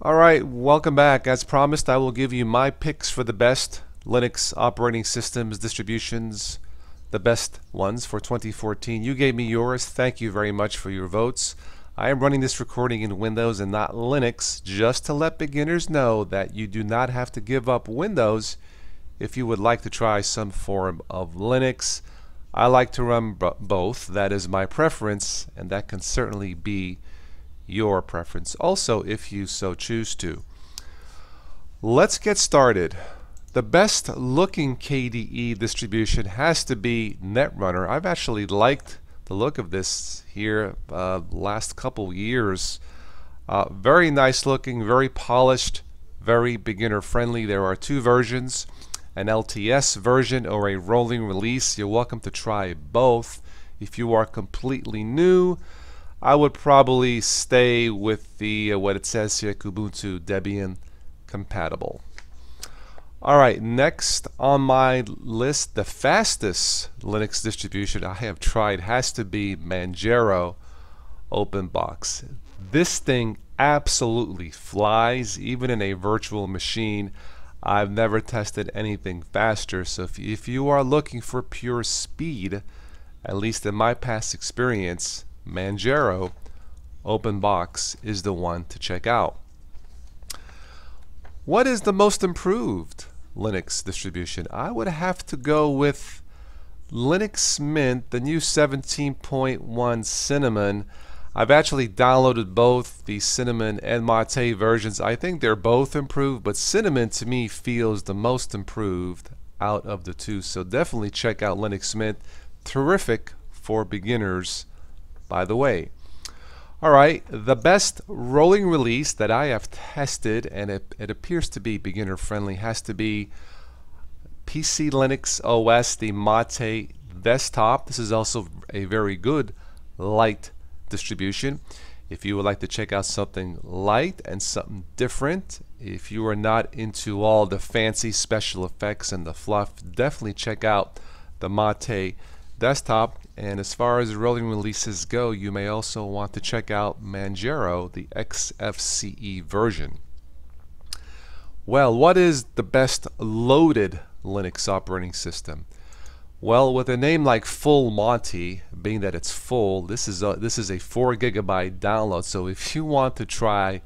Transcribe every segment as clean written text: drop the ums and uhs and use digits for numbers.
Alright, welcome back. As promised, I will give you my picks for the best Linux operating systems distributions, the best ones for 2014. You gave me yours. Thank you very much for your votes. I am running this recording in Windows and not Linux, just to let beginners know that you do not have to give up Windows if you would like to try some form of Linux. I like to run both. That is my preference, and that can certainly be your preference also if you so choose to. Let's get started. The best looking KDE distribution has to be Netrunner. I've actually liked the look of this here last couple years. Very nice looking, very polished, very beginner friendly. There are two versions, an LTS version or a rolling release. You're welcome to try both. If you are completely new, I would probably stay with the what it says here, Ubuntu Debian compatible. Alright, next on my list, the fastest Linux distribution I have tried has to be Manjaro OpenBox. This thing absolutely flies, even in a virtual machine. I've never tested anything faster, so if you are looking for pure speed, at least in my past experience, Manjaro OpenBox is the one to check out. What is the most improved Linux distribution? I would have to go with Linux Mint, the new 17.1 Cinnamon. I've actually downloaded both the Cinnamon and MOTA versions. I think they're both improved, but Cinnamon to me feels the most improved out of the two. So definitely check out Linux Mint. Terrific for beginners, by the way. Alright, the best rolling release that I have tested, and it appears to be beginner friendly, has to be PC Linux OS, the MOTA desktop. This is also a very good light distribution. If you would like to check out something light and something different, if you are not into all the fancy special effects and the fluff, definitely check out the MOTA desktop. And as far as rolling releases go, you may also want to check out Manjaro, the XFCE version. Well, what is the best loaded Linux operating system? Well, with a name like Full Monty, being that it's full, this is a 4 GB download. So if you want to try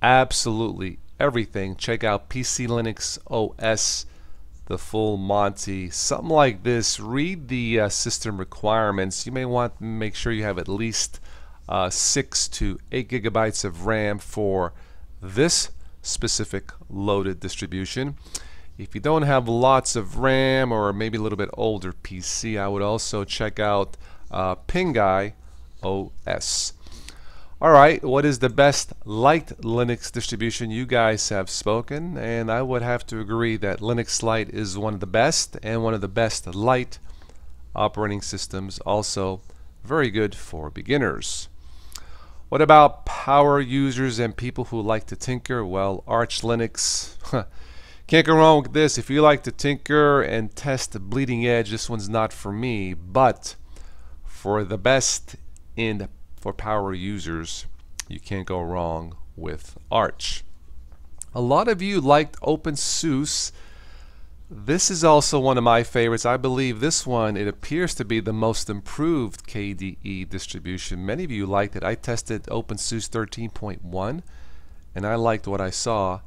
absolutely everything, check out PC Linux OS, the Full Monty, something like this. Read the system requirements. You may want to make sure you have at least 6 to 8 GB of RAM for this specific loaded distribution. If you don't have lots of RAM or maybe a little bit older PC, I would also check out Pinguy OS. Alright, what is the best light Linux distribution? You guys have spoken, and I would have to agree that Linux Lite is one of the best, and one of the best light operating systems, also very good for beginners. What about power users and people who like to tinker? Well, Arch Linux, can't go wrong with this. If you like to tinker and test the bleeding edge, this one's not for me, but for the best for power users, you can't go wrong with Arch. A lot of you liked OpenSUSE. This is also one of my favorites. I believe this one, it appears to be the most improved KDE distribution. Many of you liked it. I tested OpenSUSE 13.1 and I liked what I saw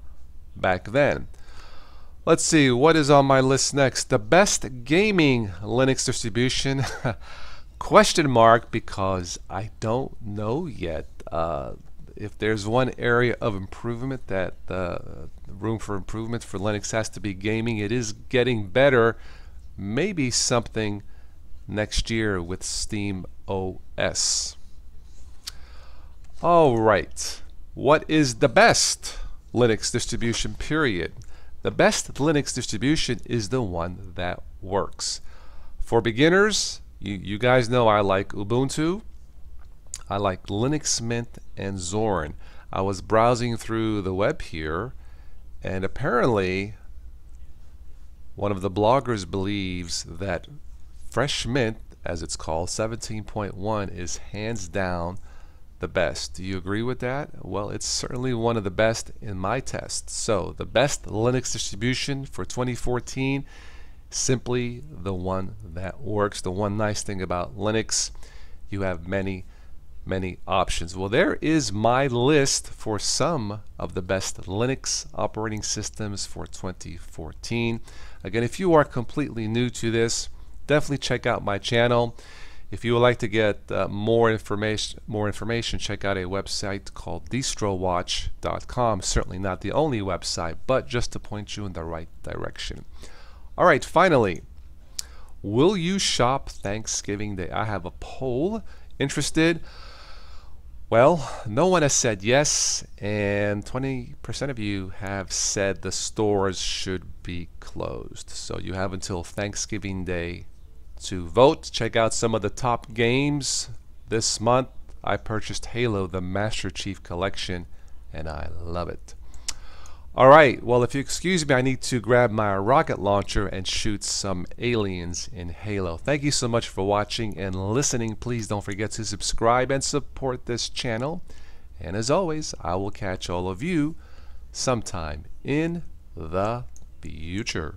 back then. Let's see what is on my list next. The best gaming Linux distribution. Question mark, because I don't know yet. If there's one area of improvement that room for improvement for Linux has to be gaming. It is getting better. Maybe something next year with Steam OS. Alright, what is the best Linux distribution, period? The best Linux distribution is the one that works. For beginners, you guys know I like Ubuntu, I like Linux Mint, and Zorn. I was browsing through the web here, and apparently one of the bloggers believes that Fresh Mint, as it's called, 17.1, is hands down the best. Do you agree with that? Well, it's certainly one of the best in my test. So the best Linux distribution for 2014, simply the one that works. The one nice thing about Linux, you have many options. Well, there is my list for some of the best Linux operating systems for 2014. Again, if you are completely new to this, definitely check out my channel. If you would like to get more information, check out a website called distrowatch.com. Certainly not the only website, but just to point you in the right direction. All right, finally, will you shop Thanksgiving Day? I have a poll. Interested? Well, no one has said yes, and 20% of you have said the stores should be closed. So you have until Thanksgiving Day to vote. Check out some of the top games this month. I purchased Halo, the Master Chief Collection, and I love it. All right, well, if you excuse me, I need to grab my rocket launcher and shoot some aliens in Halo. Thank you so much for watching and listening. Please don't forget to subscribe and support this channel. And as always, I will catch all of you sometime in the future.